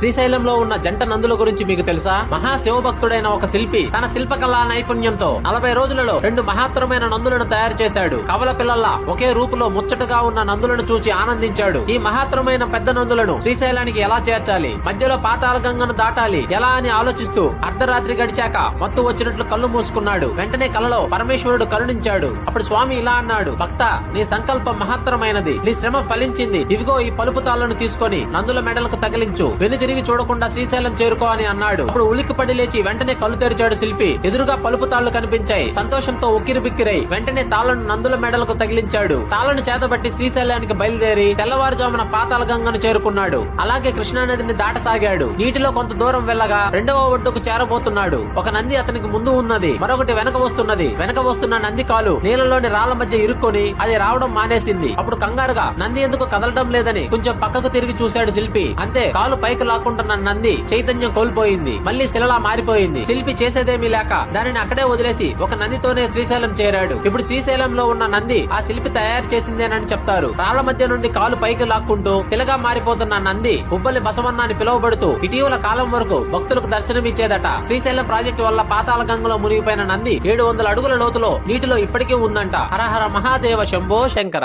శ్రీశైలంలో ఉన్న జంట నందుల గురించి మీకు తెలుసా? మహాశివభక్తుడైన ఒక శిల్పి తన శిల్పకళా నైపుణ్యంతో 40 రోజులలో 2 మహత్తరమైన నందులను తయారు చేశాడు. కవల పిల్లల్లా ఒకే రూపులో ముచ్చటగా ఉన్న నందులను చూచి ఆనందించాడు. ఈ మహత్తరమైన పెద్ద నందులను శ్రీశైలానికి ఎలా చేర్చాలి, మధ్యలో పాతాళ గంగను దాటాలి ఎలా అని ఆలోచిస్తూ అర్ధరాత్రి గడిచాక మత్తు వచ్చినట్లు కళ్ళు మూసుకున్నాడు. వెంటనే కలలో పరమేశ్వరుడు కరుణించాడు. అప్పుడు స్వామి ఇలా అన్నాడు, భక్త, నీ సంకల్పం మహత్తరమైనది, నీ శ్రమ ఫలించింది. ఇవిగో ఈ పలుపు తాళ్లను తీసుకొని నందుల మెడలకు తగిలించు, వెనుతిరిగి చూడకుండా శ్రీశైలం చేరుకో అని అన్నాడు. అప్పుడు ఉలిక్కిపడి లేచి వెంటనే కళ్ళు తెరిచాడు శిల్పి. ఎదురుగా పలుపు తాళ్లు కనిపించాయి. సంతోషంతో ఉక్కిరిబిక్కిరై వెంటనే తాళ్లను నందుల మెడలకు తగిలించాడు. తాళ్లను చేతబట్టి శ్రీశైలానికి బయలుదేరి తెల్లవారుజామున పాతాళ గంగను చేరుకున్నాడు. అలాగే కృష్ణానదిని దాటసాగాడు. నీటిలో కొంత దూరం వెళ్ళగా 2వ ఒడ్డుకు చేరబోతున్నాడు. ఒక నంది అతనికి ముందు ఉన్నది, మరొకటి వెనక వస్తున్నది. వెనక వస్తున్న నంది కాలు నీళ్లలోని రాళ్ల మధ్య ఇరుక్కొని అది రావడం మానేసింది. అప్పుడు కంగారుగా నంది ఎందుకు కదలడం లేదని కొంచెం పక్కకు తిరిగి చూశాడు శిల్పి. అంతే, కాలు పైకి లాక్కుంటున్న నంది చైతన్యం కోల్పోయింది. మళ్లీ శిలలా మారిపోయింది. శిల్పి చేసేదేమీ లేక దానిని అక్కడే వదిలేసి ఒక నందితోనే శ్రీశైలం చేరాడు. ఇప్పుడు శ్రీశైలంలో ఉన్న నంది ఆ శిల్పి తయారు చేసిందేనని చెప్తారు. రాళ్ల మధ్య నుండి కాలు పైకి లాక్కుంటూ శిలగా మారిపోతున్న నంది ఉబ్బలి బసవన్న అని పిలువబడుతూ ఇటీవల కాలం వరకు భక్తులకు దర్శనమిచ్చేదట. శ్రీశైలం ప్రాజెక్టు వల్ల పాతాళ గంగలో మునిగిపోయిన నంది 700 అడుగుల లోతులో నీటిలో ఇప్పటికీ ఉందంట. హరహర మహాదేవ శంభో శంకర.